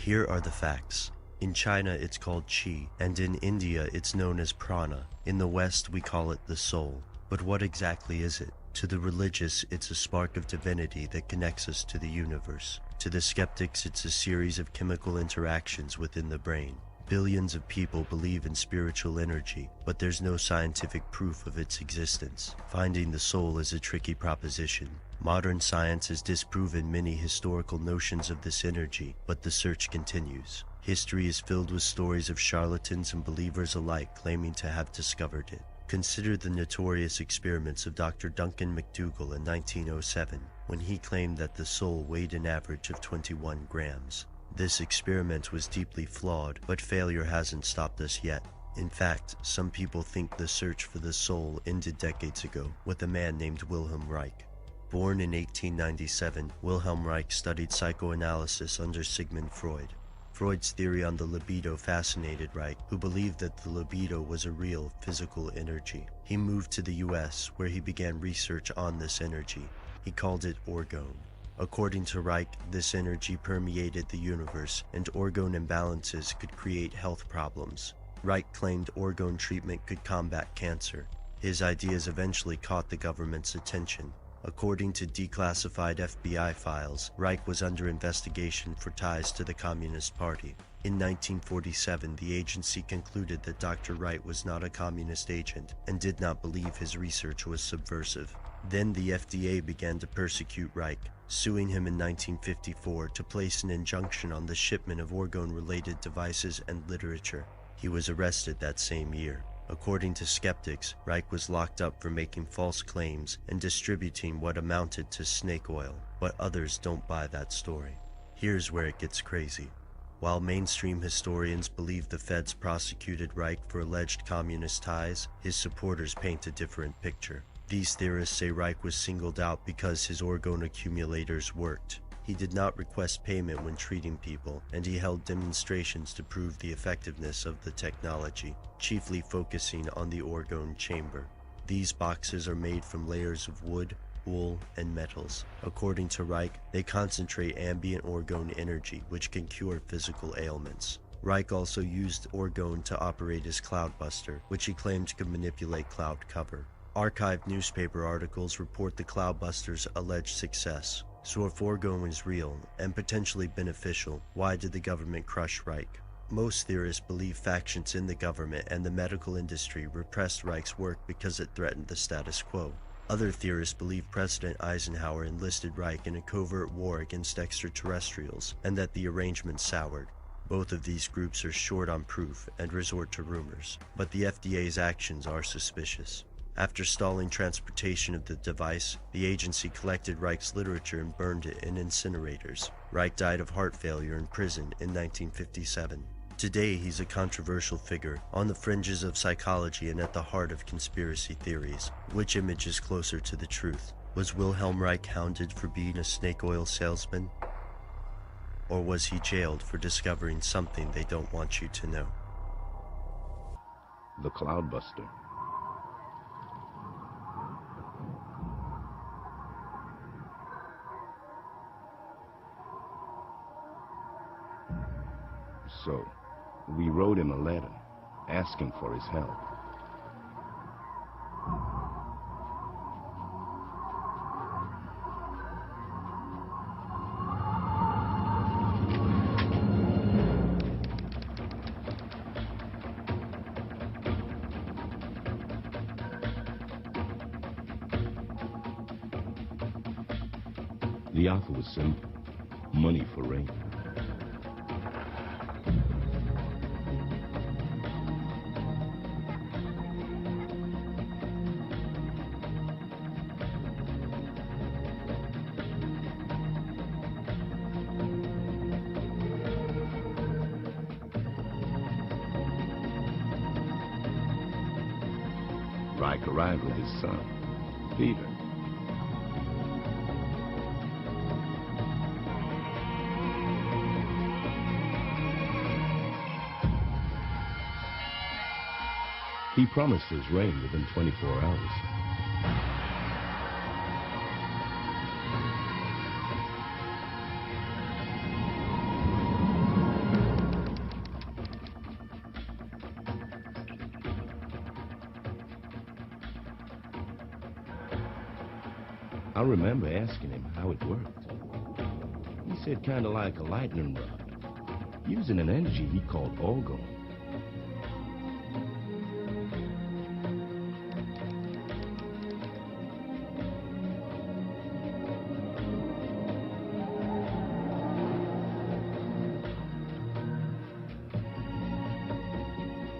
Here are the facts. In China it's called qi, and in India it's known as prana. In the West we call it the soul. But what exactly is it? To the religious, it's a spark of divinity that connects us to the universe. To the skeptics, it's a series of chemical interactions within the brain. Billions of people believe in spiritual energy, but there's no scientific proof of its existence. Finding the soul is a tricky proposition. Modern science has disproven many historical notions of this energy, but the search continues. History is filled with stories of charlatans and believers alike claiming to have discovered it. Consider the notorious experiments of Dr. Duncan McDougall in 1907, when he claimed that the soul weighed an average of 21 grams. This experiment was deeply flawed, but failure hasn't stopped us yet. In fact, some people think the search for the soul ended decades ago with a man named Wilhelm Reich. Born in 1897, Wilhelm Reich studied psychoanalysis under Sigmund Freud. Freud's theory on the libido fascinated Reich, who believed that the libido was a real physical energy. He moved to the US, where he began research on this energy. He called it Orgone. According to Reich, this energy permeated the universe, and orgone imbalances could create health problems. Reich claimed orgone treatment could combat cancer. His ideas eventually caught the government's attention. According to declassified FBI files, Reich was under investigation for ties to the Communist Party. In 1947, the agency concluded that Dr. Reich was not a communist agent and did not believe his research was subversive. Then the FDA began to persecute Reich, suing him in 1954 to place an injunction on the shipment of orgone-related devices and literature. He was arrested that same year. According to skeptics, Reich was locked up for making false claims and distributing what amounted to snake oil, but others don't buy that story. Here's where it gets crazy. While mainstream historians believe the feds prosecuted Reich for alleged communist ties, his supporters paint a different picture. These theorists say Reich was singled out because his orgone accumulators worked. He did not request payment when treating people, and he held demonstrations to prove the effectiveness of the technology, chiefly focusing on the orgone chamber. These boxes are made from layers of wood, wool, and metals. According to Reich, they concentrate ambient orgone energy, which can cure physical ailments. Reich also used orgone to operate his cloudbuster, which he claimed could manipulate cloud cover. Archived newspaper articles report the cloudbuster's alleged success. So if orgone is real and potentially beneficial, why did the government crush Reich? Most theorists believe factions in the government and the medical industry repressed Reich's work because it threatened the status quo. Other theorists believe President Eisenhower enlisted Reich in a covert war against extraterrestrials and that the arrangement soured. Both of these groups are short on proof and resort to rumors, but the FDA's actions are suspicious. After stalling transportation of the device, the agency collected Reich's literature and burned it in incinerators. Reich died of heart failure in prison in 1957. Today, he's a controversial figure, on the fringes of psychology and at the heart of conspiracy theories. Which image is closer to the truth? Was Wilhelm Reich hounded for being a snake oil salesman? Or was he jailed for discovering something they don't want you to know? The Cloudbuster. So, we wrote him a letter, asking for his help. The offer was simple: money for rain. Reich arrived with his son, Peter. He promised his rain within 24 hours. I remember asking him how it worked. He said kind of like a lightning rod, using an energy he called Orgone.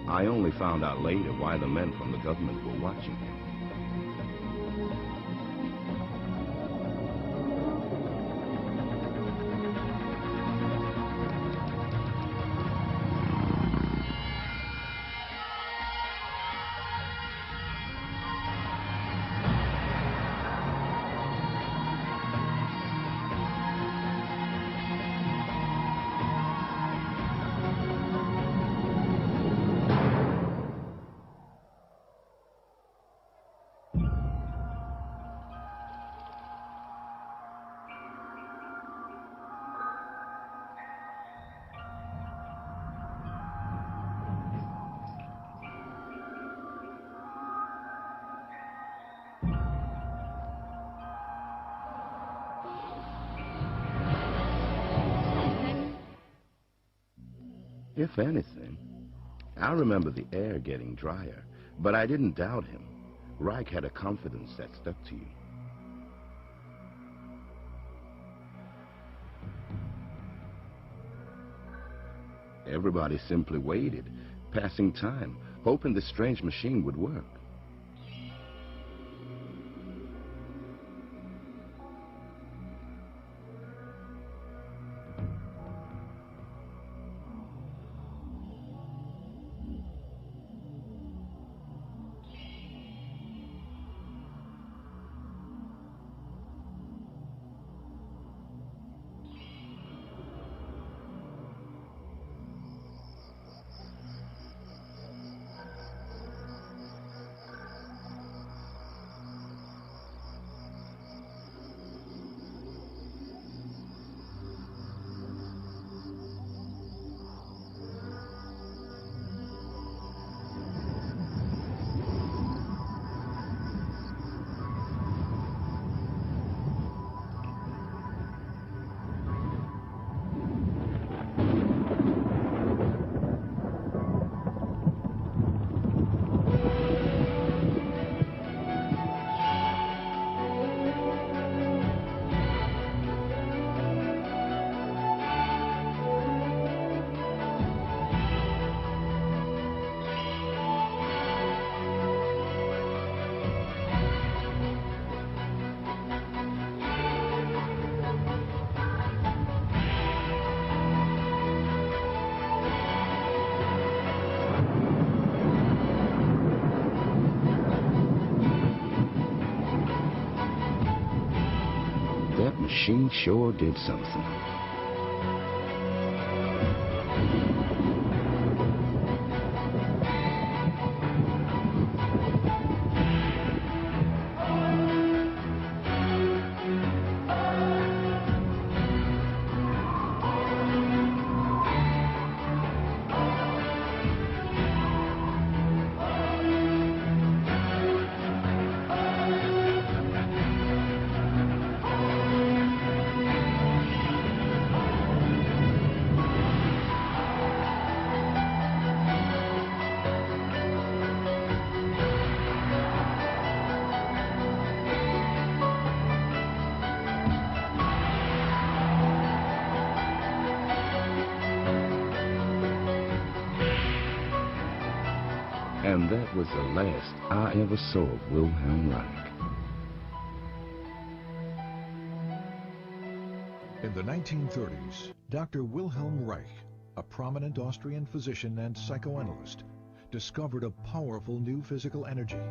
I only found out later why the men from the government were watching him. If anything, I remember the air getting drier, but I didn't doubt him. Reich had a confidence that stuck to you. Everybody simply waited, passing time, hoping the strange machine would work. That machine sure did something. And that was the last I ever saw of Wilhelm Reich. In the 1930s, Dr. Wilhelm Reich, a prominent Austrian physician and psychoanalyst, discovered a powerful new physical energy,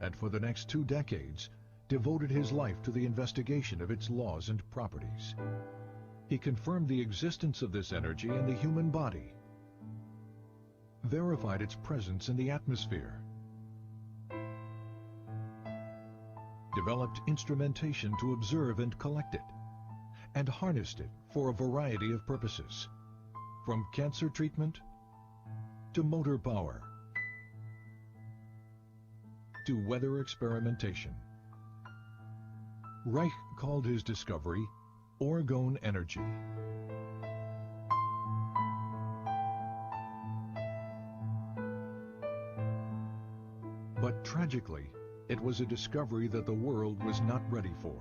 and for the next 2 decades, devoted his life to the investigation of its laws and properties. He confirmed the existence of this energy in the human body, verified its presence in the atmosphere, developed instrumentation to observe and collect it, and harnessed it for a variety of purposes, from cancer treatment to motor power to weather experimentation. Reich called his discovery Orgone energy. But tragically, it was a discovery that the world was not ready for.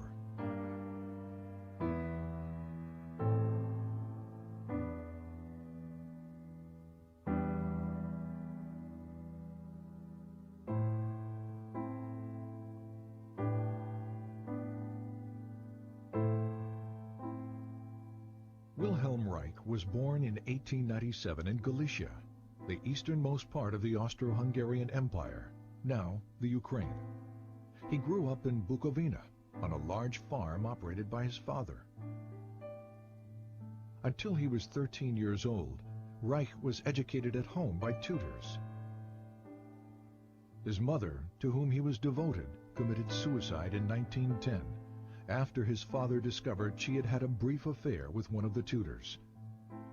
Wilhelm Reich was born in 1897 in Galicia, the easternmost part of the Austro-Hungarian Empire, now the Ukraine. He grew up in Bukovina, on a large farm operated by his father. Until he was 13 years old, Reich was educated at home by tutors. His mother, to whom he was devoted, committed suicide in 1910, after his father discovered she had had a brief affair with one of the tutors.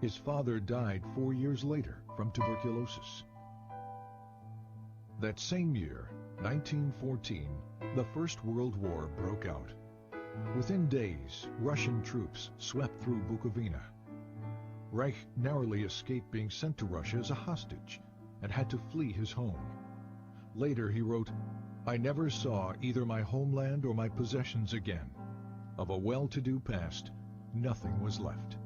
His father died 4 years later from tuberculosis. That same year, 1914, the First World War broke out. Within days, Russian troops swept through Bukovina. Reich narrowly escaped being sent to Russia as a hostage and had to flee his home. Later he wrote, "I never saw either my homeland or my possessions again. Of a well-to-do past, nothing was left."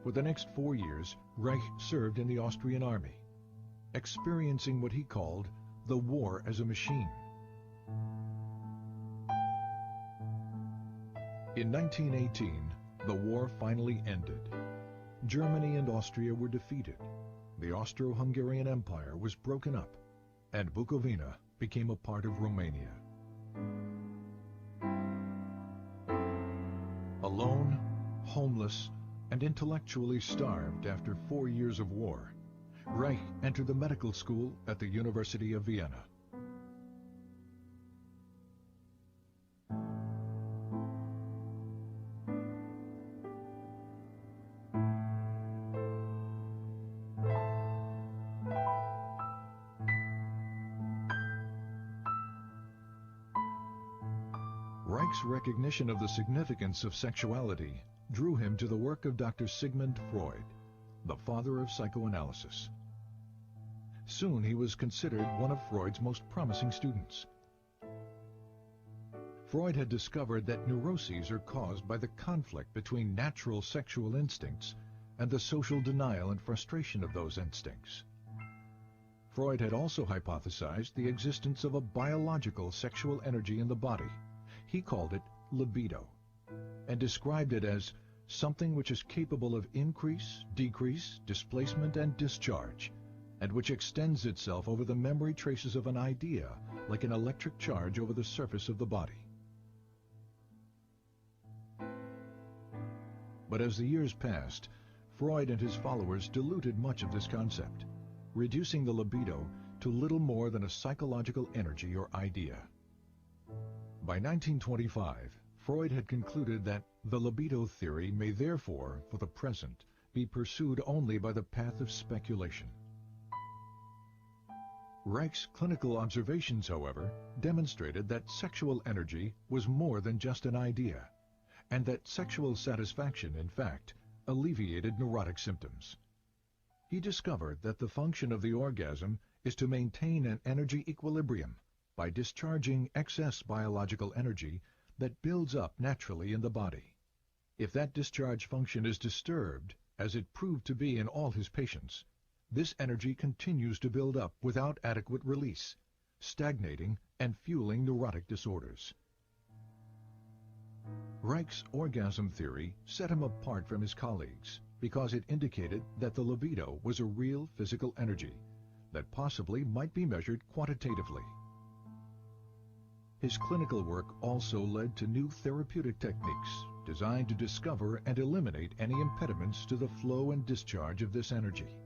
For the next 4 years, Reich served in the Austrian army, experiencing what he called the war as a machine. In 1918, the war finally ended. Germany and Austria were defeated. The Austro-Hungarian Empire was broken up, and Bukovina became a part of Romania. Alone, homeless, and intellectually starved after 4 years of war, Reich entered the medical school at the University of Vienna. Reich's recognition of the significance of sexuality drew him to the work of Dr. Sigmund Freud, the father of psychoanalysis. Soon he was considered one of Freud's most promising students. Freud had discovered that neuroses are caused by the conflict between natural sexual instincts and the social denial and frustration of those instincts. Freud had also hypothesized the existence of a biological sexual energy in the body. He called it libido, and described it as something which is capable of increase, decrease, displacement, and discharge, and which extends itself over the memory traces of an idea like an electric charge over the surface of the body. But as the years passed, Freud and his followers diluted much of this concept, reducing the libido to little more than a psychological energy or idea. By 1925, Freud had concluded that the libido theory may therefore, for the present, be pursued only by the path of speculation. Reich's clinical observations, however, demonstrated that sexual energy was more than just an idea, and that sexual satisfaction, in fact, alleviated neurotic symptoms. He discovered that the function of the orgasm is to maintain an energy equilibrium by discharging excess biological energy that builds up naturally in the body. If that discharge function is disturbed, as it proved to be in all his patients, this energy continues to build up without adequate release, stagnating and fueling neurotic disorders. Reich's orgasm theory set him apart from his colleagues because it indicated that the libido was a real physical energy that possibly might be measured quantitatively. His clinical work also led to new therapeutic techniques designed to discover and eliminate any impediments to the flow and discharge of this energy.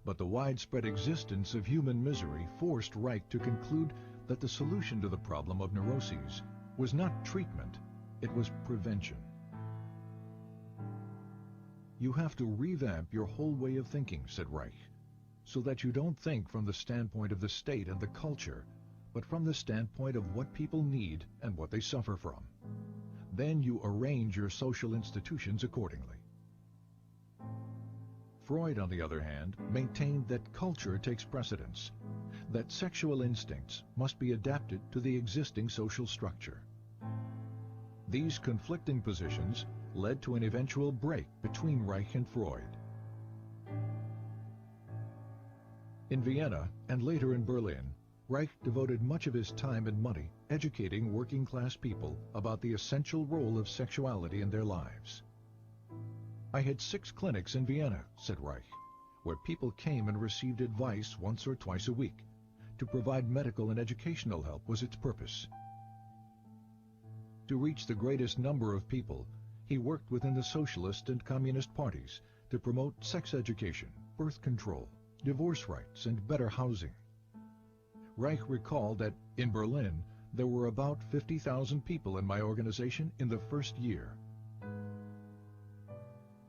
But the widespread existence of human misery forced Reich to conclude that the solution to the problem of neuroses was not treatment, it was prevention. "You have to revamp your whole way of thinking," said Reich, so that you don't think from the standpoint of the state and the culture, but from the standpoint of what people need and what they suffer from. Then you arrange your social institutions accordingly. Freud, on the other hand, maintained that culture takes precedence, that sexual instincts must be adapted to the existing social structure. These conflicting positions led to an eventual break between Reich and Freud. In Vienna and later in Berlin, Reich devoted much of his time and money educating working-class people about the essential role of sexuality in their lives. "I had 6 clinics in Vienna," said Reich, "where people came and received advice once or twice a week. To provide medical and educational help was its purpose." To reach the greatest number of people, he worked within the socialist and communist parties to promote sex education, birth control, divorce rights, and better housing. Reich recalled that in Berlin there were about 50,000 people in my organization in the first year.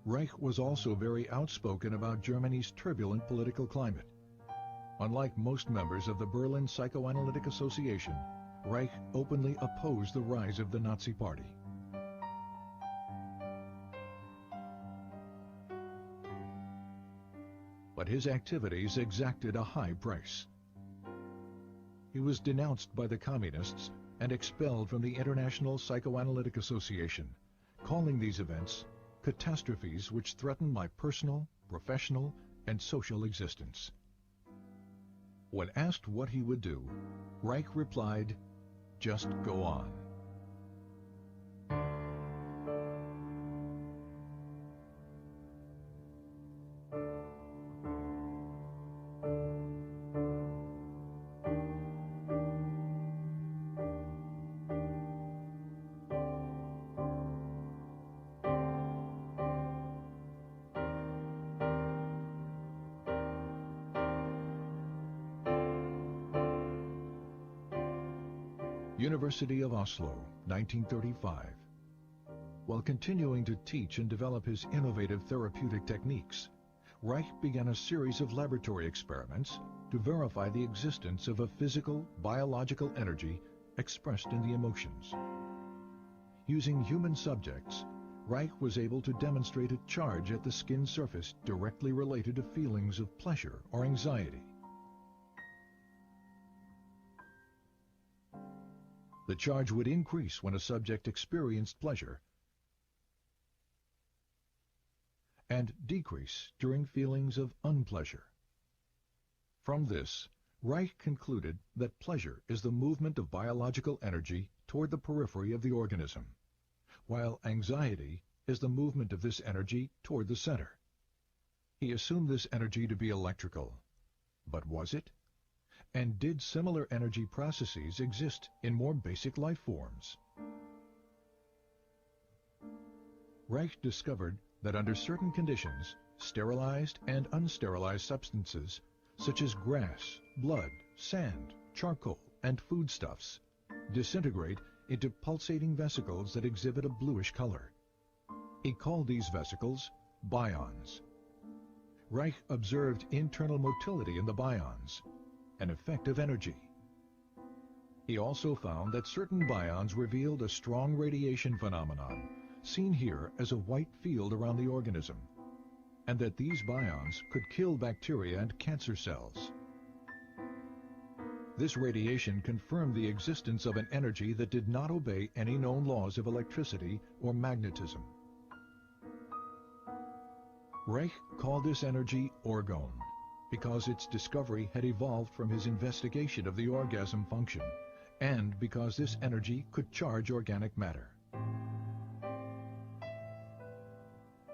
Reich was also very outspoken about Germany's turbulent political climate. Unlike most members of the Berlin Psychoanalytic Association, Reich openly opposed the rise of the Nazi Party. But his activities exacted a high price. He was denounced by the communists and expelled from the International Psychoanalytic Association, calling these events catastrophes which threaten my personal, professional, and social existence. When asked what he would do, Reich replied, "Just go on." University of Oslo, 1935. While continuing to teach and develop his innovative therapeutic techniques, Reich began a series of laboratory experiments to verify the existence of a physical, biological energy expressed in the emotions. Using human subjects, Reich was able to demonstrate a charge at the skin surface directly related to feelings of pleasure or anxiety. The charge would increase when a subject experienced pleasure and decrease during feelings of unpleasure. From this, Reich concluded that pleasure is the movement of biological energy toward the periphery of the organism, while anxiety is the movement of this energy toward the center. He assumed this energy to be electrical. But was it? And did similar energy processes exist in more basic life forms? Reich discovered that under certain conditions, sterilized and unsterilized substances, such as grass, blood, sand, charcoal, and foodstuffs, disintegrate into pulsating vesicles that exhibit a bluish color. He called these vesicles bions. Reich observed internal motility in the bions, an effect of energy. He also found that certain bions revealed a strong radiation phenomenon, seen here as a white field around the organism, and that these bions could kill bacteria and cancer cells. This radiation confirmed the existence of an energy that did not obey any known laws of electricity or magnetism. Reich called this energy Orgone, because its discovery had evolved from his investigation of the orgasm function, and because this energy could charge organic matter.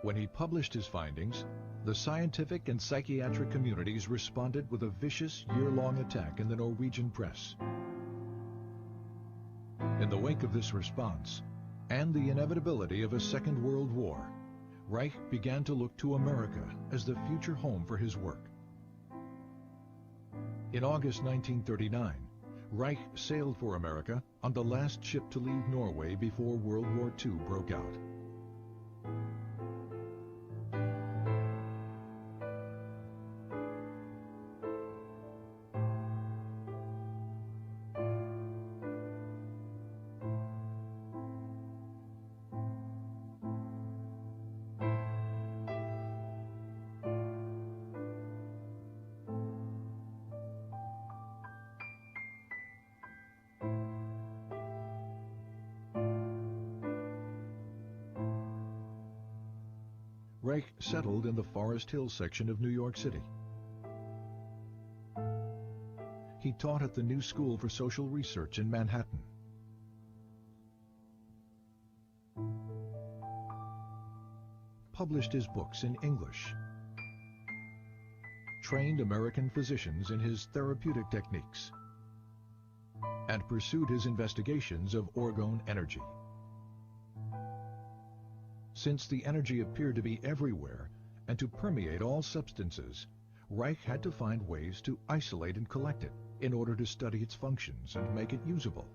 When he published his findings, the scientific and psychiatric communities responded with a vicious year-long attack in the Norwegian press. In the wake of this response, and the inevitability of a Second World War, Reich began to look to America as the future home for his work. In August 1939, Reich sailed for America on the last ship to leave Norway before World War II broke out. Reich settled in the Forest Hill section of New York City. He taught at the New School for Social Research in Manhattan. Published his books in English. Trained American physicians in his therapeutic techniques. And pursued his investigations of orgone energy. Since the energy appeared to be everywhere and to permeate all substances, Reich had to find ways to isolate and collect it in order to study its functions and make it usable.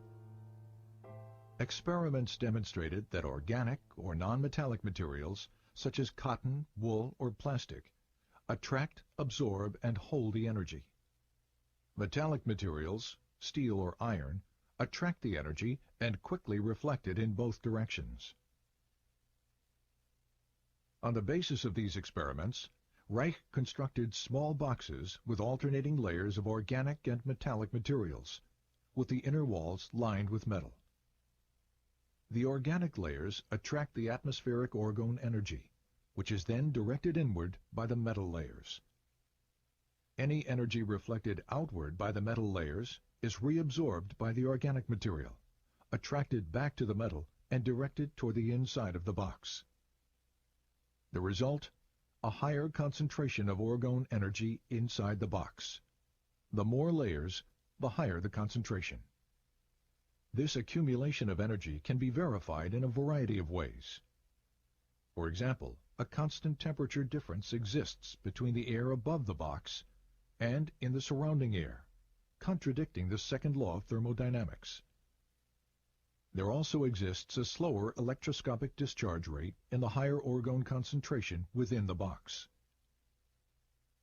Experiments demonstrated that organic or non-metallic materials, such as cotton, wool, or plastic, attract, absorb, and hold the energy. Metallic materials, steel or iron, attract the energy and quickly reflect it in both directions. On the basis of these experiments, Reich constructed small boxes with alternating layers of organic and metallic materials, with the inner walls lined with metal. The organic layers attract the atmospheric orgone energy, which is then directed inward by the metal layers. Any energy reflected outward by the metal layers is reabsorbed by the organic material, attracted back to the metal and directed toward the inside of the box. The result, a higher concentration of orgone energy inside the box. The more layers, the higher the concentration. This accumulation of energy can be verified in a variety of ways. For example, a constant temperature difference exists between the air above the box and in the surrounding air, contradicting the second law of thermodynamics. There also exists a slower electroscopic discharge rate in the higher orgone concentration within the box.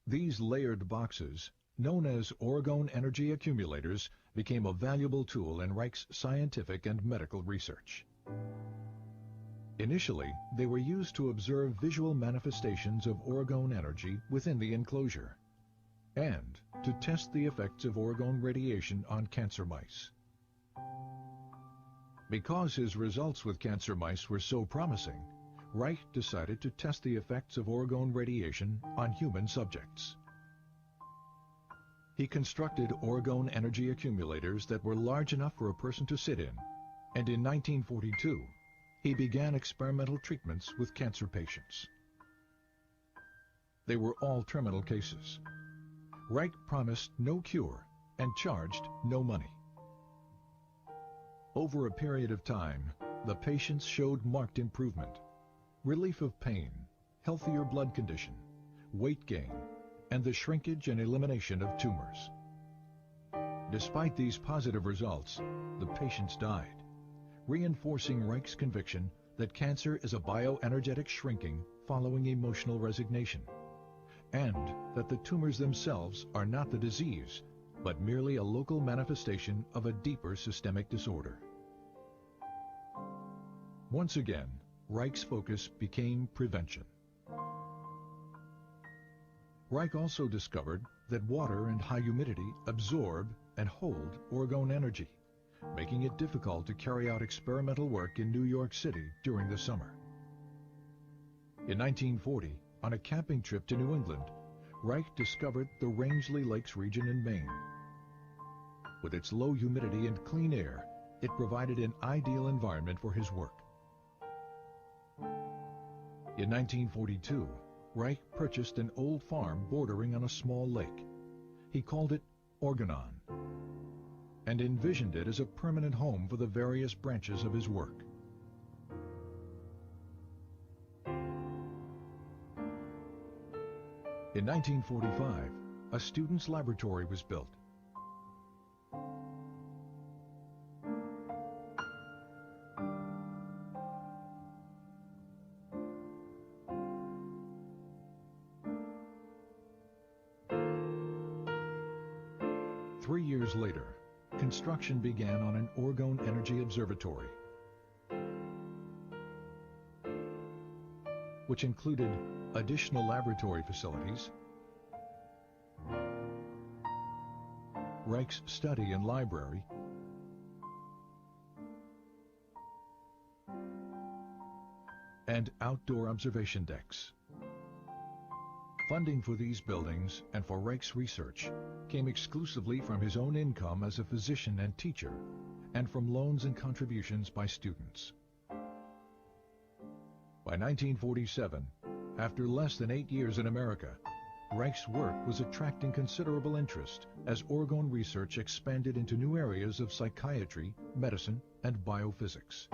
These layered boxes, known as orgone energy accumulators, became a valuable tool in Reich's scientific and medical research. Initially, they were used to observe visual manifestations of orgone energy within the enclosure, and to test the effects of orgone radiation on cancer mice. Because his results with cancer mice were so promising, Reich decided to test the effects of orgone radiation on human subjects. He constructed orgone energy accumulators that were large enough for a person to sit in, and in 1942, he began experimental treatments with cancer patients. They were all terminal cases. Reich promised no cure and charged no money. Over a period of time, the patients showed marked improvement, relief of pain, healthier blood condition, weight gain, and the shrinkage and elimination of tumors. Despite these positive results, the patients died, reinforcing Reich's conviction that cancer is a bioenergetic shrinking following emotional resignation, and that the tumors themselves are not the disease, but merely a local manifestation of a deeper systemic disorder. Once again, Reich's focus became prevention. Reich also discovered that water and high humidity absorb and hold orgone energy, making it difficult to carry out experimental work in New York City during the summer. In 1940, on a camping trip to New England, Reich discovered the Rangeley Lakes region in Maine. With its low humidity and clean air, it provided an ideal environment for his work. In 1942, Reich purchased an old farm bordering on a small lake. He called it Orgone, and envisioned it as a permanent home for the various branches of his work. In 1945, a student's laboratory was built. Three years later, construction began on an orgone energy observatory, which included additional laboratory facilities, Reich's study and library, and outdoor observation decks. Funding for these buildings and for Reich's research came exclusively from his own income as a physician and teacher, and from loans and contributions by students. By 1947, after less than 8 years in America, Reich's work was attracting considerable interest as Orgone research expanded into new areas of psychiatry, medicine, and biophysics.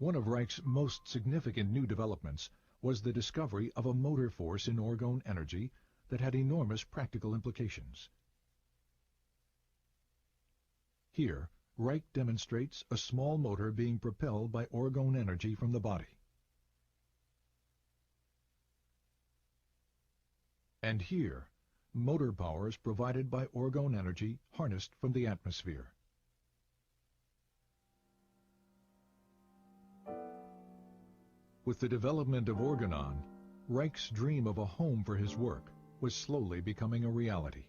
One of Reich's most significant new developments was the discovery of a motor force in Orgone energy that had enormous practical implications. Here, Reich demonstrates a small motor being propelled by Orgone energy from the body. And here, motor power is provided by Orgone energy harnessed from the atmosphere. With the development of Orgone, Reich's dream of a home for his work was slowly becoming a reality.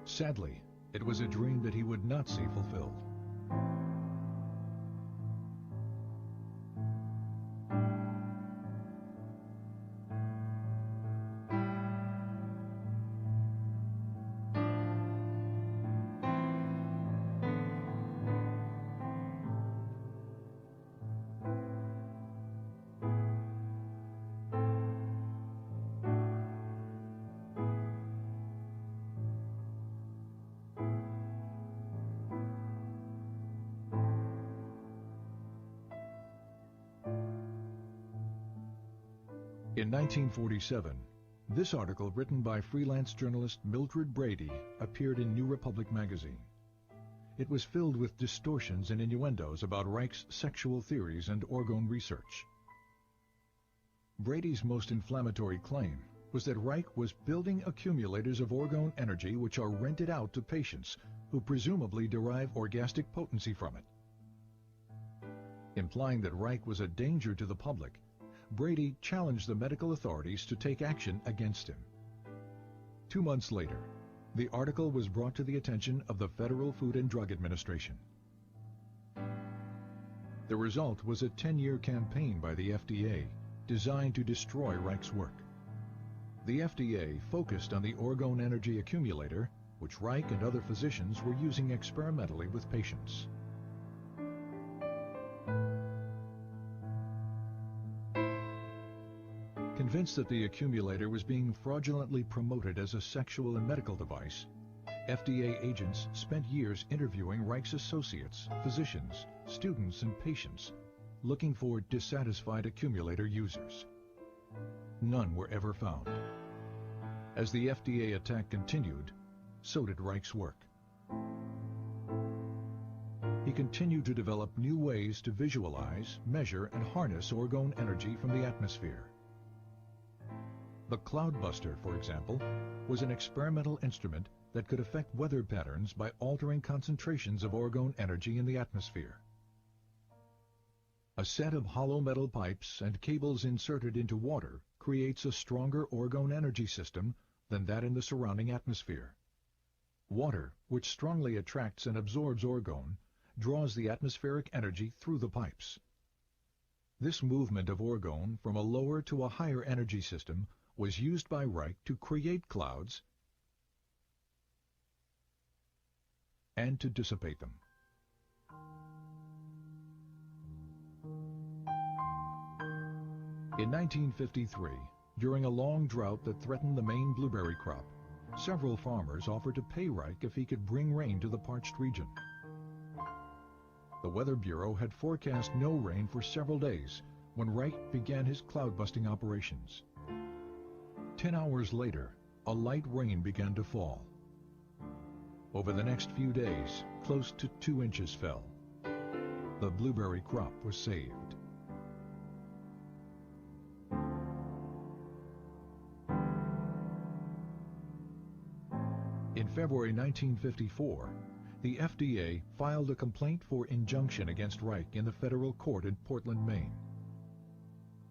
Sadly, it was a dream that he would not see fulfilled. In 1947, this article, written by freelance journalist Mildred Brady, appeared in New Republic magazine. It was filled with distortions and innuendos about Reich's sexual theories and Orgone research. Brady's most inflammatory claim was that Reich was building accumulators of Orgone energy which are rented out to patients who presumably derive orgastic potency from it. Implying that Reich was a danger to the public, Brady challenged the medical authorities to take action against him. 2 months later, the article was brought to the attention of the Federal Food and Drug Administration. The result was a 10-year campaign by the FDA designed to destroy Reich's work. The FDA focused on the Orgone energy accumulator, which Reich and other physicians were using experimentally with patients. Convinced that the accumulator was being fraudulently promoted as a sexual and medical device, FDA agents spent years interviewing Reich's associates, physicians, students, and patients, looking for dissatisfied accumulator users. None were ever found. As the FDA attack continued, so did Reich's work. He continued to develop new ways to visualize, measure, and harness Orgone energy from the atmosphere. The Cloudbuster, for example, was an experimental instrument that could affect weather patterns by altering concentrations of Orgone energy in the atmosphere. A set of hollow metal pipes and cables inserted into water creates a stronger Orgone energy system than that in the surrounding atmosphere. Water, which strongly attracts and absorbs Orgone, draws the atmospheric energy through the pipes. This movement of Orgone from a lower to a higher energy system was used by Reich to create clouds and to dissipate them. In 1953, during a long drought that threatened the Maine blueberry crop, several farmers offered to pay Reich if he could bring rain to the parched region. The Weather Bureau had forecast no rain for several days when Reich began his cloud-busting operations. 10 hours later, a light rain began to fall. Over the next few days, close to 2 inches fell. The blueberry crop was saved. In February 1954, the FDA filed a complaint for injunction against Reich in the federal court in Portland, Maine.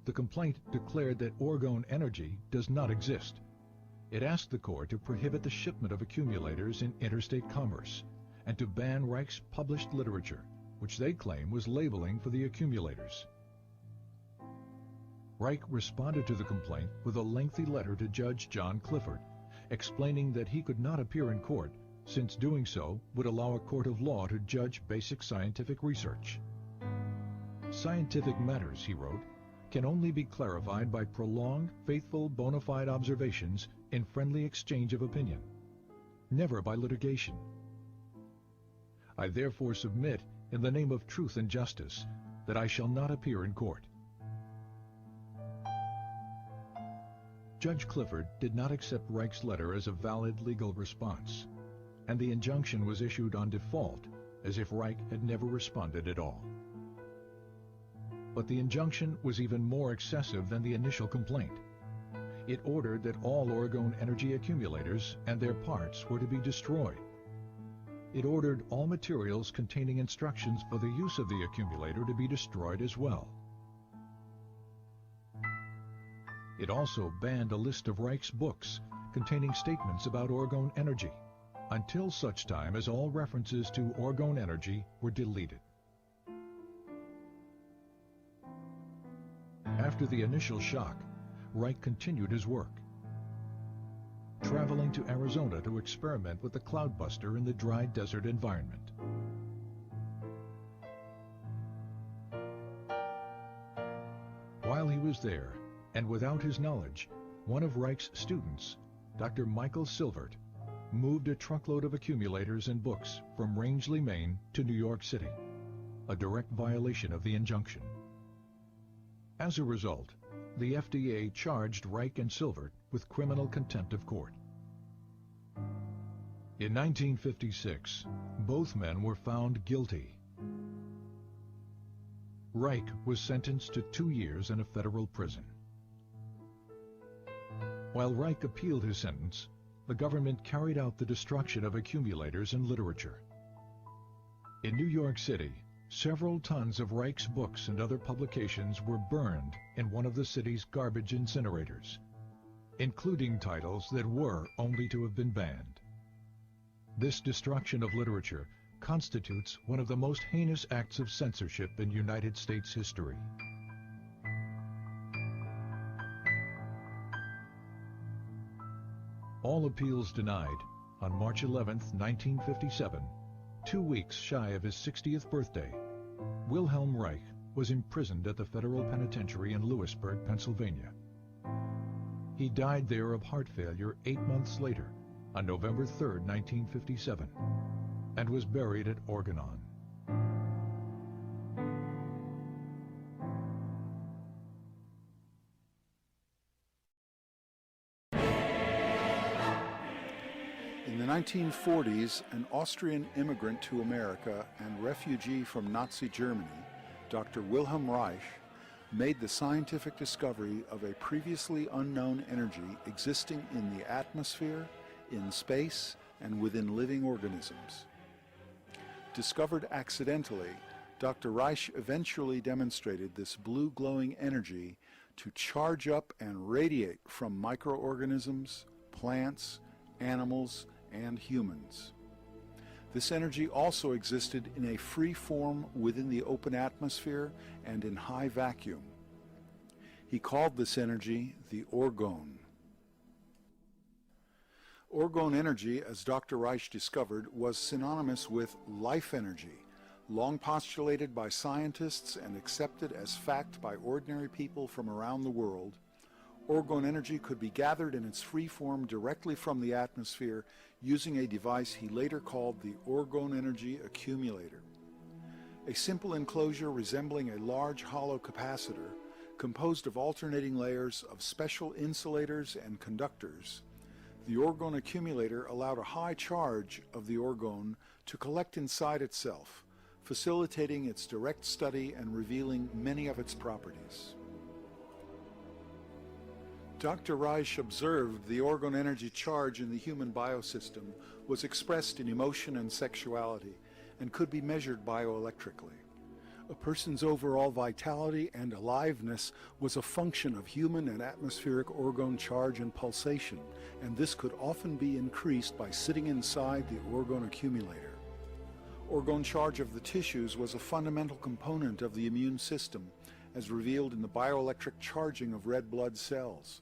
The complaint declared that Orgone energy does not exist. It asked the court to prohibit the shipment of accumulators in interstate commerce and to ban Reich's published literature, which they claim was labeling for the accumulators. Reich responded to the complaint with a lengthy letter to Judge John Clifford, explaining that he could not appear in court since doing so would allow a court of law to judge basic scientific research. Scientific matters, he wrote, can only be clarified by prolonged, faithful, bona fide observations in friendly exchange of opinion, never by litigation. I therefore submit, in the name of truth and justice, that I shall not appear in court. Judge Clifford did not accept Reich's letter as a valid legal response, and the injunction was issued on default, as if Reich had never responded at all. But the injunction was even more excessive than the initial complaint. It ordered that all Orgone energy accumulators and their parts were to be destroyed. It ordered all materials containing instructions for the use of the accumulator to be destroyed as well. It also banned a list of Reich's books containing statements about Orgone energy, until such time as all references to Orgone energy were deleted. After the initial shock, Reich continued his work, traveling to Arizona to experiment with the cloudbuster in the dry desert environment. While he was there, and without his knowledge, one of Reich's students, Dr. Michael Silvert, moved a truckload of accumulators and books from Rangeley, Maine to New York City, a direct violation of the injunction. As a result, the FDA charged Reich and Silvert with criminal contempt of court. In 1956, both men were found guilty. Reich was sentenced to 2 years in a federal prison. While Reich appealed his sentence, the government carried out the destruction of accumulators and literature. In New York City, several tons of Reich's books and other publications were burned in one of the city's garbage incinerators, including titles that were only to have been banned. This destruction of literature constitutes one of the most heinous acts of censorship in United States history. All appeals denied, on March 11, 1957, 2 weeks shy of his 60th birthday, Wilhelm Reich was imprisoned at the federal penitentiary in Lewisburg, Pennsylvania. He died there of heart failure 8 months later, on November 3, 1957, and was buried at Orgone. In the 1940s, an Austrian immigrant to America and refugee from Nazi Germany, Dr. Wilhelm Reich, made the scientific discovery of a previously unknown energy existing in the atmosphere, in space, and within living organisms. Discovered accidentally, Dr. Reich eventually demonstrated this blue glowing energy to charge up and radiate from microorganisms, plants, animals, and humans. This energy also existed in a free form within the open atmosphere and in high vacuum. He called this energy the Orgone. Orgone energy, as Dr. Reich discovered, was synonymous with life energy, long postulated by scientists and accepted as fact by ordinary people from around the world. Orgone energy could be gathered in its free form directly from the atmosphere using a device he later called the Orgone energy accumulator. A simple enclosure resembling a large hollow capacitor, composed of alternating layers of special insulators and conductors. The Orgone accumulator allowed a high charge of the orgone to collect inside itself, facilitating its direct study and revealing many of its properties. Dr. Reich observed the orgone energy charge in the human biosystem was expressed in emotion and sexuality and could be measured bioelectrically. A person's overall vitality and aliveness was a function of human and atmospheric orgone charge and pulsation, and this could often be increased by sitting inside the orgone accumulator. Orgone charge of the tissues was a fundamental component of the immune system, as revealed in the bioelectric charging of red blood cells.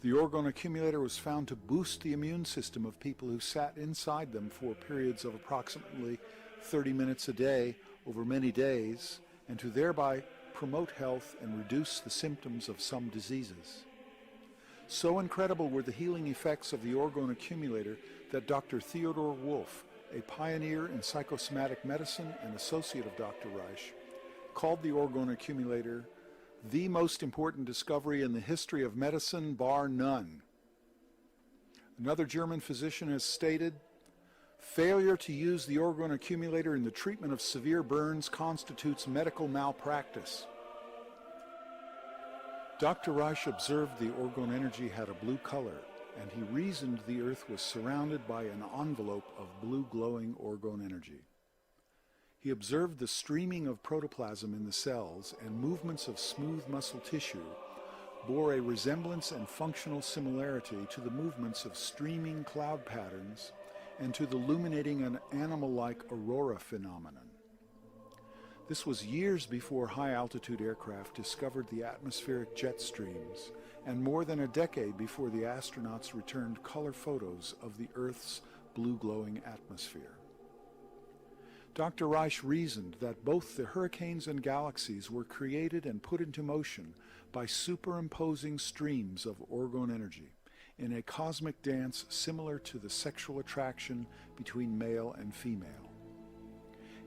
The Orgone accumulator was found to boost the immune system of people who sat inside them for periods of approximately 30 minutes a day over many days, and to thereby promote health and reduce the symptoms of some diseases. So incredible were the healing effects of the Orgone accumulator that Dr. Theodore Wolff, a pioneer in psychosomatic medicine and associate of Dr. Reich, called the Orgone accumulator the most important discovery in the history of medicine, bar none. Another German physician has stated, "Failure to use the Orgone accumulator in the treatment of severe burns constitutes medical malpractice." Dr. Reich observed the Orgone energy had a blue color, and he reasoned the Earth was surrounded by an envelope of blue glowing Orgone energy. He observed the streaming of protoplasm in the cells, and movements of smooth muscle tissue bore a resemblance and functional similarity to the movements of streaming cloud patterns and to the illuminating an animal-like aurora phenomenon. This was years before high-altitude aircraft discovered the atmospheric jet streams, and more than a decade before the astronauts returned color photos of the Earth's blue-glowing atmosphere. Dr. Reich reasoned that both the hurricanes and galaxies were created and put into motion by superimposing streams of Orgone energy in a cosmic dance similar to the sexual attraction between male and female.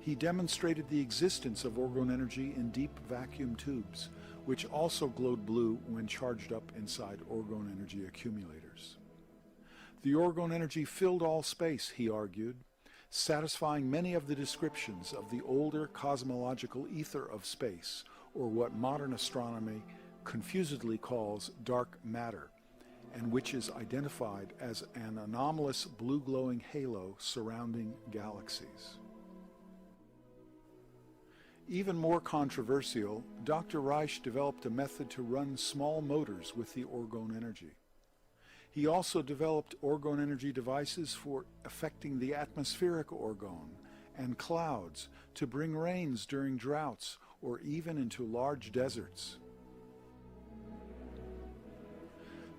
He demonstrated the existence of Orgone energy in deep vacuum tubes, which also glowed blue when charged up inside Orgone energy accumulators. The Orgone energy filled all space, he argued, satisfying many of the descriptions of the older cosmological ether of space, or what modern astronomy confusedly calls dark matter, and which is identified as an anomalous blue-glowing halo surrounding galaxies. Even more controversial, Dr. Reich developed a method to run small motors with the Orgone energy. He also developed Orgone energy devices for affecting the atmospheric Orgone and clouds to bring rains during droughts or even into large deserts.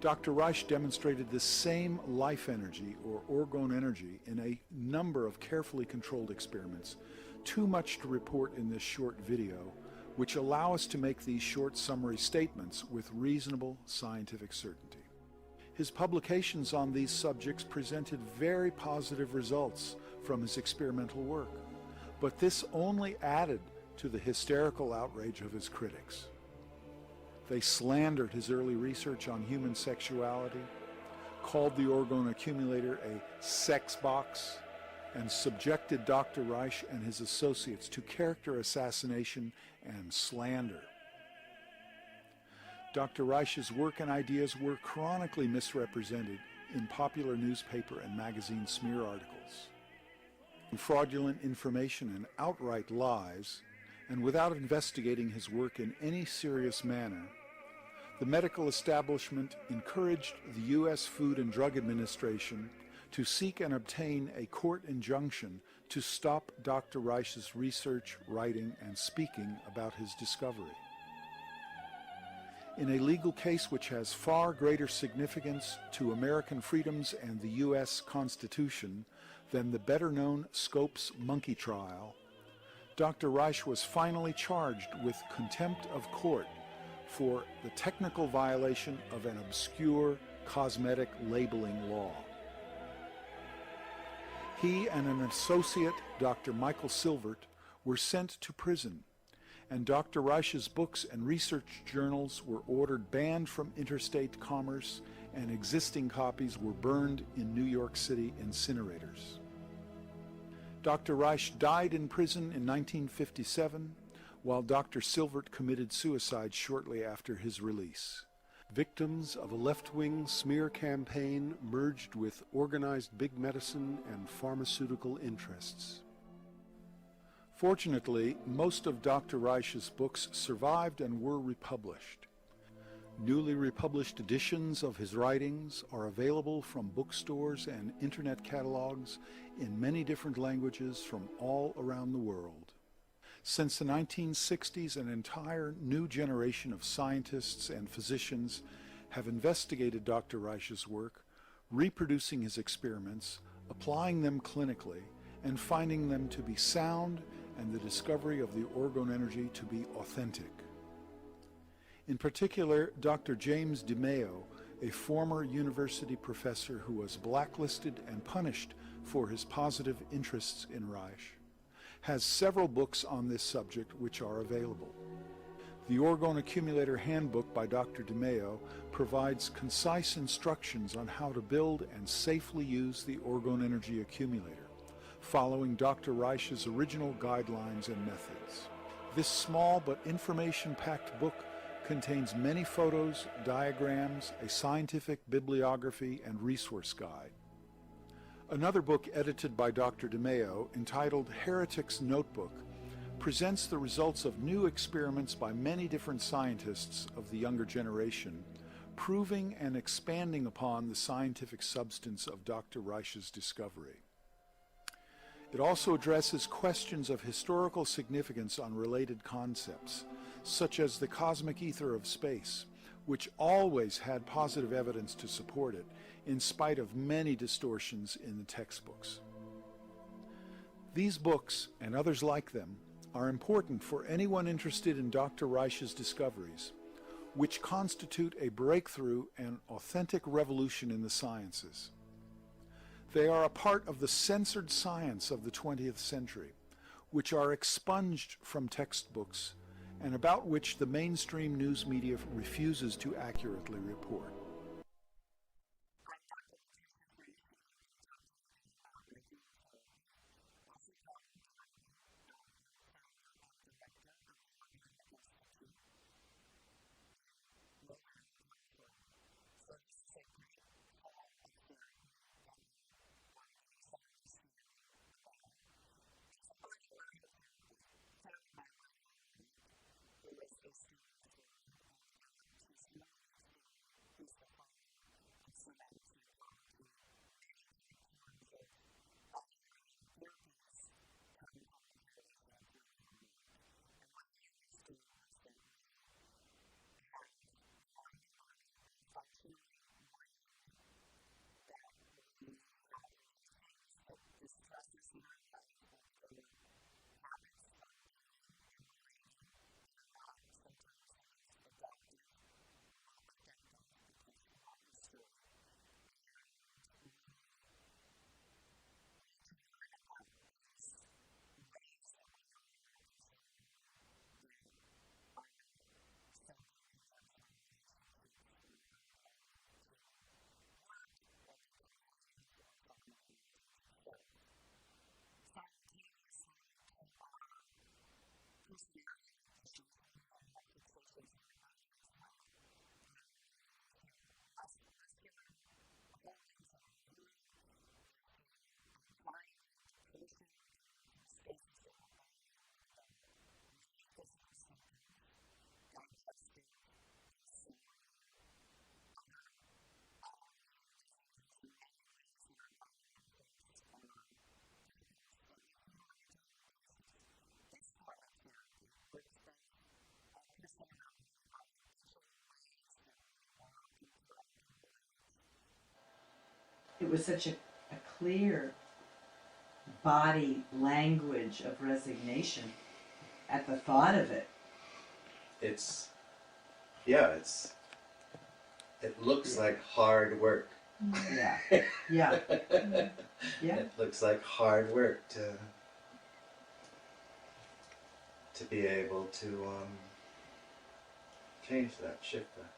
Dr. Reich demonstrated the same life energy, or Orgone energy, in a number of carefully controlled experiments, too much to report in this short video, which allow us to make these short summary statements with reasonable scientific certainty. His publications on these subjects presented very positive results from his experimental work, but this only added to the hysterical outrage of his critics. They slandered his early research on human sexuality, called the Orgone accumulator a sex box, and subjected Dr. Reich and his associates to character assassination and slander. Dr. Reich's work and ideas were chronically misrepresented in popular newspaper and magazine smear articles. Fraudulent information and outright lies, and without investigating his work in any serious manner, the medical establishment encouraged the U.S. Food and Drug Administration to seek and obtain a court injunction to stop Dr. Reich's research, writing, and speaking about his discovery. In a legal case which has far greater significance to American freedoms and the U.S. Constitution than the better-known Scopes monkey trial, Dr. Reich was finally charged with contempt of court for the technical violation of an obscure cosmetic labeling law. He and an associate, Dr. Michael Silvert, were sent to prison, and Dr. Reich's books and research journals were ordered banned from interstate commerce, and existing copies were burned in New York City incinerators. Dr. Reich died in prison in 1957, while Dr. Silvert committed suicide shortly after his release. Victims of a left-wing smear campaign merged with organized big medicine and pharmaceutical interests. Fortunately, most of Dr. Reich's books survived and were republished. Newly republished editions of his writings are available from bookstores and internet catalogs in many different languages from all around the world. Since the 1960s, an entire new generation of scientists and physicians have investigated Dr. Reich's work, reproducing his experiments, applying them clinically, and finding them to be sound and the discovery of the orgone energy to be authentic. In particular, Dr. James DeMeo, a former university professor who was blacklisted and punished for his positive interests in Reich, has several books on this subject which are available. The Orgone Accumulator Handbook by Dr. DeMeo provides concise instructions on how to build and safely use the orgone energy accumulator, following Dr. Reich's original guidelines and methods. This small but information-packed book contains many photos, diagrams, a scientific bibliography, and resource guide. Another book edited by Dr. DeMeo, entitled Heretic's Notebook, presents the results of new experiments by many different scientists of the younger generation, proving and expanding upon the scientific substance of Dr. Reich's discovery. It also addresses questions of historical significance on related concepts, such as the cosmic ether of space, which always had positive evidence to support it, in spite of many distortions in the textbooks. These books, and others like them, are important for anyone interested in Dr. Reich's discoveries, which constitute a breakthrough and authentic revolution in the sciences. They are a part of the censored science of the 20th century, which are expunged from textbooks and about which the mainstream news media refuses to accurately report. It was such a clear body language of resignation at the thought of it. It looks like hard work. Yeah, yeah, yeah. It looks like hard work to be able to change that, shift that.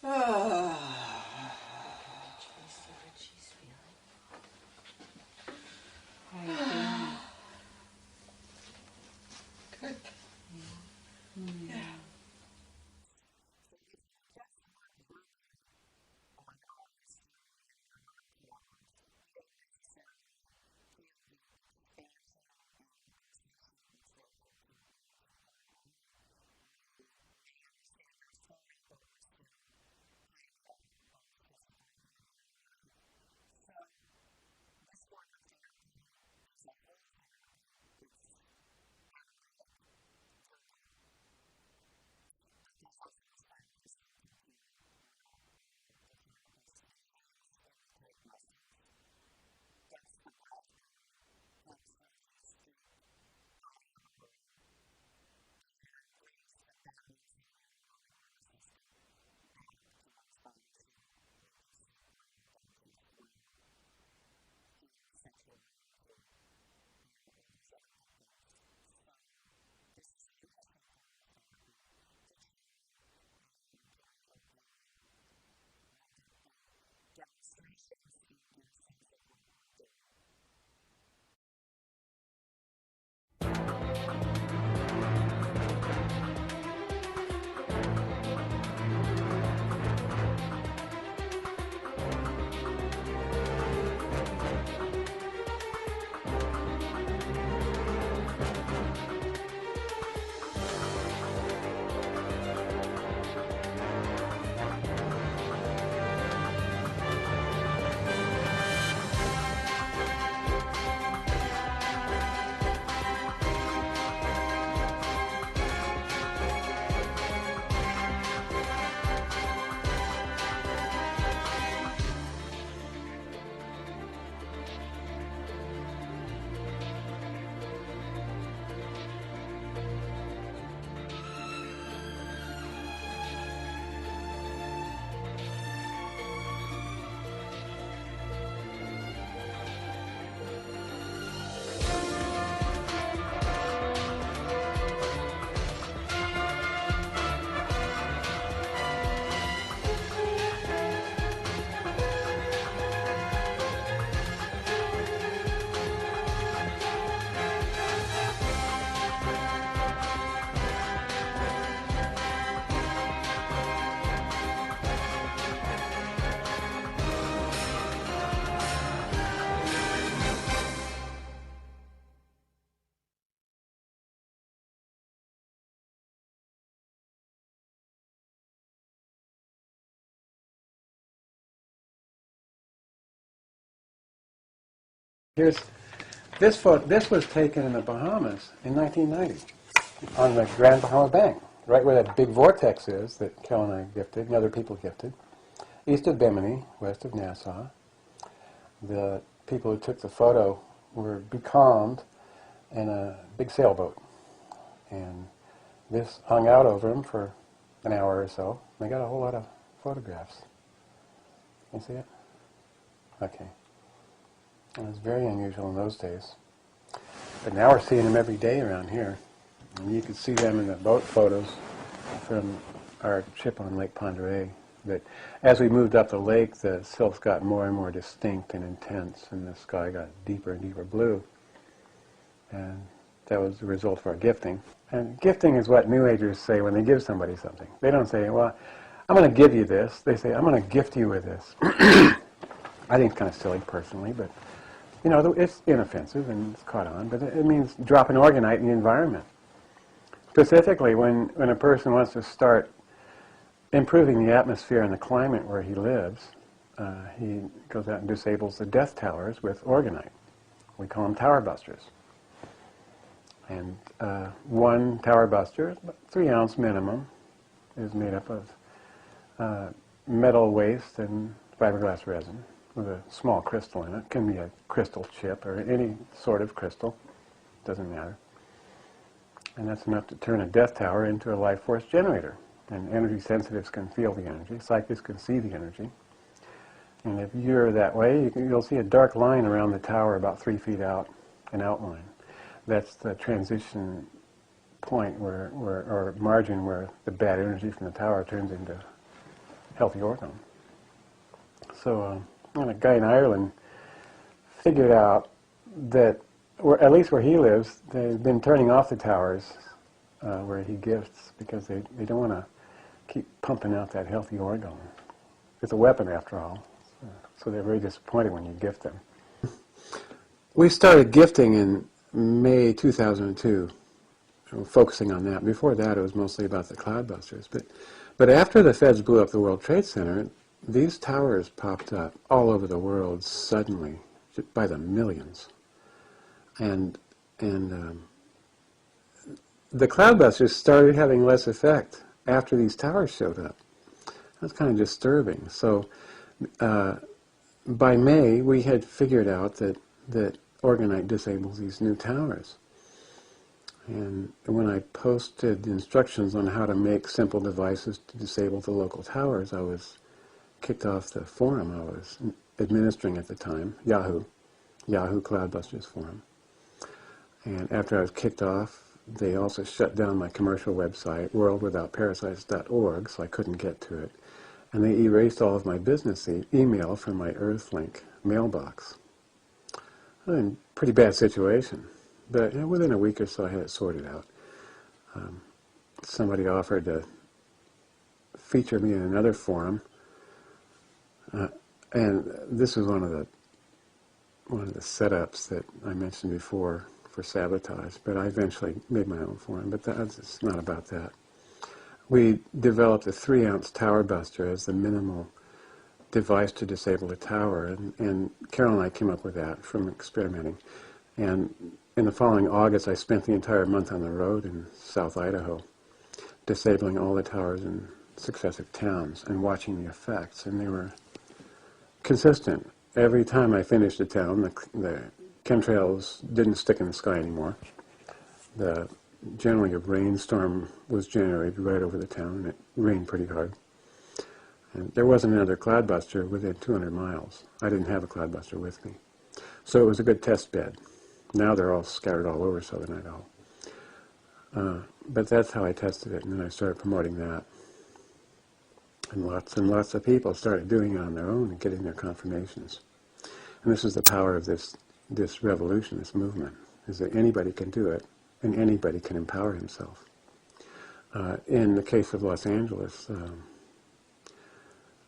How are you feeling? Good. Yeah. Here's this photo. This was taken in the Bahamas in 1990 on the Grand Bahama Bank, right where that big vortex is that Kel and I gifted, and other people gifted, east of Bimini, west of Nassau. The people who took the photo were becalmed in a big sailboat, and this hung out over them for an hour or so. They got a whole lot of photographs. You see it? Okay. It was very unusual in those days. But now we're seeing them every day around here. And you can see them in the boat photos from our trip on Lake Ponderay. But as we moved up the lake, the silks got more and more distinct and intense, and the sky got deeper and deeper blue. And that was the result of our gifting. And gifting is what New Agers say when they give somebody something. They don't say, well, I'm going to give you this. They say, I'm going to gift you with this. I think it's kind of silly personally, but you know, it's inoffensive and it's caught on, but it means drop an orgonite in the environment. Specifically, when a person wants to start improving the atmosphere and the climate where he lives, he goes out and disables the death towers with orgonite. We call them tower busters. And one tower buster, 3 ounce minimum, is made up of metal waste and fiberglass resin with a small crystal in it. It can be a crystal chip or any sort of crystal. Doesn't matter. And that's enough to turn a death tower into a life force generator. And energy sensitives can feel the energy. Psychics can see the energy. And if you're that way, you'll see a dark line around the tower about 3 feet out, an outline. That's the transition point or margin where the bad energy from the tower turns into healthy orgone. So a guy in Ireland figured out that, or at least where he lives, they've been turning off the towers where he gifts because they don't want to keep pumping out that healthy orgone. It's a weapon after all, so they're very disappointed when you gift them. We started gifting in May 2002, focusing on that. Before that, it was mostly about the cloudbusters. But after the feds blew up the World Trade Center, these towers popped up all over the world suddenly, by the millions. And the cloudbusters started having less effect after these towers showed up. That's kind of disturbing. So by May, we had figured out that Orgonite disables these new towers. And when I posted instructions on how to make simple devices to disable the local towers, I was kicked off the forum I was administering at the time, Yahoo Cloudbusters Forum. And after I was kicked off, they also shut down my commercial website, worldwithoutparasites.org, so I couldn't get to it. And they erased all of my business email from my Earthlink mailbox. In a pretty bad situation. But within a week or so, I had it sorted out. Somebody offered to feature me in another forum, and this was one of the setups that I mentioned before for sabotage. But I eventually made my own forum. But it's not about that. We developed a 3-ounce tower buster as the minimal device to disable a tower, and Carol and I came up with that from experimenting. And in the following August, I spent the entire month on the road in South Idaho, disabling all the towers in successive towns and watching the effects. And they were consistent. Every time I finished a town, the chemtrails didn't stick in the sky anymore. Generally, a rainstorm was generated right over the town, and it rained pretty hard. And there wasn't another cloudbuster within 200 miles. I didn't have a cloudbuster with me. So it was a good test bed. Now they're all scattered all over southern Idaho. But that's how I tested it, and then I started promoting that. And lots of people started doing it on their own and getting their confirmations. And this is the power of this revolution, this movement, is that anybody can do it, and anybody can empower himself. In the case of Los Angeles,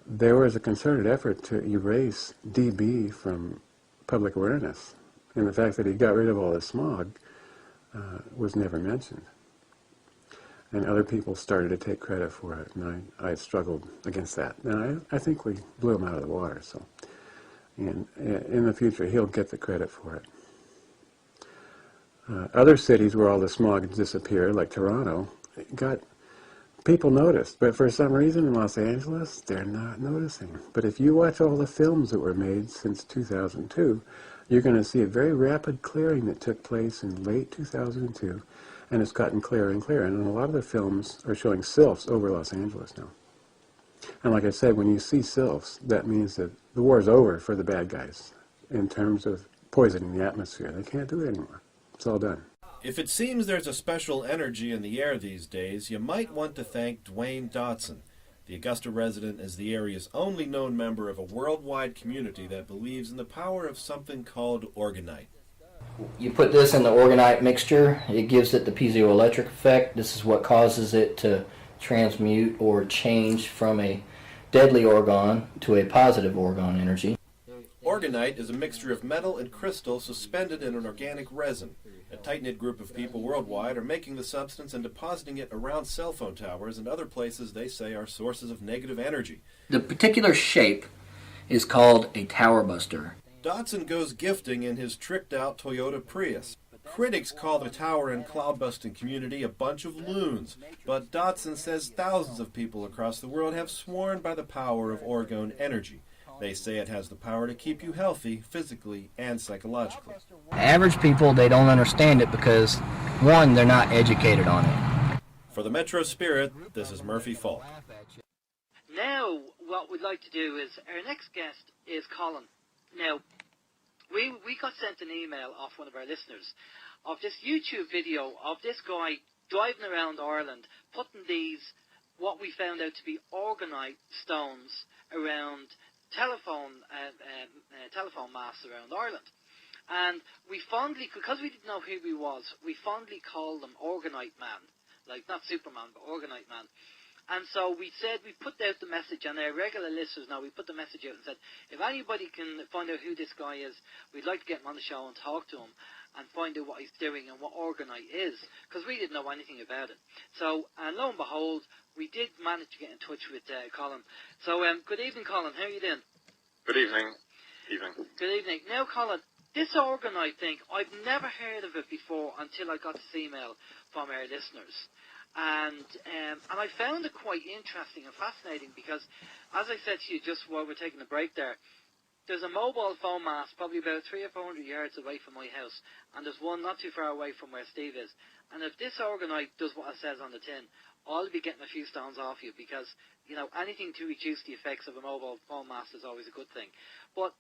there was a concerted effort to erase DB from public awareness. And the fact that he got rid of all the smog was never mentioned. And other people started to take credit for it, and I struggled against that. And I think we blew him out of the water, so. And in the future, he'll get the credit for it. Other cities where all the smog disappeared, like Toronto, people noticed. But for some reason in Los Angeles, they're not noticing. But if you watch all the films that were made since 2002, you're going to see a very rapid clearing that took place in late 2002, and it's gotten clearer and clearer. And a lot of the films are showing sylphs over Los Angeles now. And like I said, when you see sylphs, that means that the war's over for the bad guys in terms of poisoning the atmosphere. They can't do it anymore. It's all done. If it seems there's a special energy in the air these days, you might want to thank Dwayne Dotson. The Augusta resident is the area's only known member of a worldwide community that believes in the power of something called Orgonite. You put this in the Orgonite mixture, it gives it the piezoelectric effect. This is what causes it to transmute or change from a deadly orgone to a positive orgone energy. Orgonite is a mixture of metal and crystal suspended in an organic resin. A tight-knit group of people worldwide are making the substance and depositing it around cell phone towers and other places they say are sources of negative energy. The particular shape is called a tower buster. Dotson goes gifting in his tricked-out Toyota Prius. Critics call the tower and cloud-busting community a bunch of loons, but Dotson says thousands of people across the world have sworn by the power of orgone energy. They say it has the power to keep you healthy, physically and psychologically. Average people, they don't understand it because, one, they're not educated on it. For the Metro Spirit, this is Murphy Falk. Now, what we'd like to do is, our next guest is Colin. Now, we got sent an email off one of our listeners of this YouTube video of this guy driving around Ireland, putting these what we found out to be orgonite stones around telephone masts around Ireland. And we fondly, because we didn't know who he was, we fondly called him Orgonite Man. Like, not Superman, but Orgonite Man. And so we said, we put out the message, and our regular listeners now, we put the message out and said, if anybody can find out who this guy is, we'd like to get him on the show and talk to him and find out what he's doing and what Orgonite is, because we didn't know anything about it. So, and lo and behold, we did manage to get in touch with Colin. So, good evening, Colin. How are you doing? Good evening. Good evening. Now, Colin, this Orgonite thing, I've never heard of it before until I got this email from our listeners. And I found it quite interesting and fascinating because, as I said to you just while we're taking a break there, there's a mobile phone mast probably about 300 or 400 yards away from my house, and there's one not too far away from where Steve is. And if this Orgonite does what it says on the tin, I'll be getting a few stones off you because, you know, anything to reduce the effects of a mobile phone mast is always a good thing. But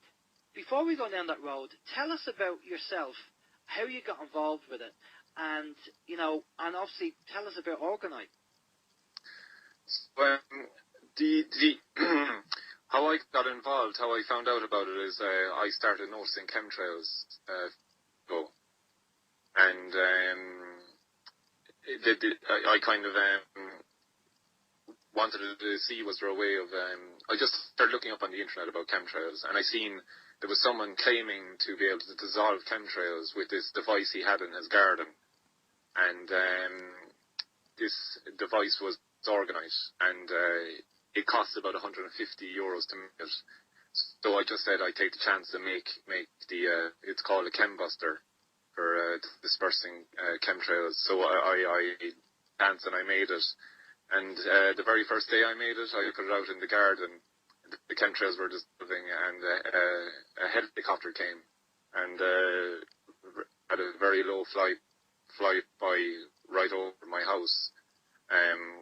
before we go down that road, tell us about yourself, how you got involved with it, and, you know, and obviously tell us about Orgonite. How I got involved, how I found out about it is I started noticing chemtrails ago, and I kind of wanted to see was there a way of. I just started looking up on the internet about chemtrails, and I seen there was someone claiming to be able to dissolve chemtrails with this device he had in his garden. And this device was Orgonite, and it cost about €150 to make it. So I just said I'd take the chance to make the, it's called a chembuster for dispersing chemtrails. So I danced and I made it. And the very first day I made it, I put it out in the garden. The chemtrails were dissolving, and a helicopter came and had a very low fly by right over my house,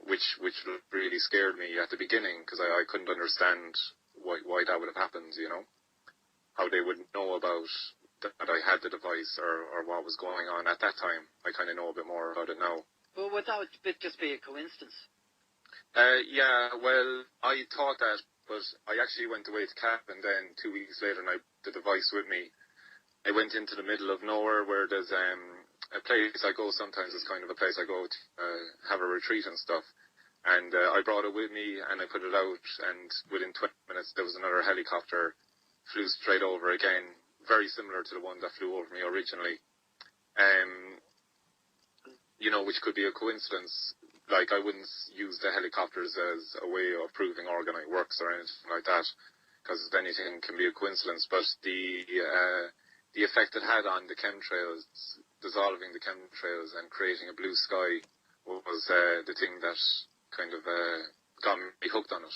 which really scared me at the beginning because I couldn't understand why that would have happened, you know, how they would know about that I had the device or what was going on at that time. I kind of know a bit more about it now. Well, would that just be a coincidence? Yeah, well, I thought that, but I actually went away to camp, and then 2 weeks later, and I had the device with me. I went into the middle of nowhere where there's a place I go sometimes. It's kind of a place I go to have a retreat and stuff. And I brought it with me, and I put it out, and within 20 minutes there was another helicopter, flew straight over again, very similar to the one that flew over me originally. You know, which could be a coincidence. Like, I wouldn't use the helicopters as a way of proving Orgonite works or anything like that, because anything can be a coincidence. But the effect it had on the chemtrails, dissolving the chemtrails and creating a blue sky, was the thing that kind of got me hooked on it.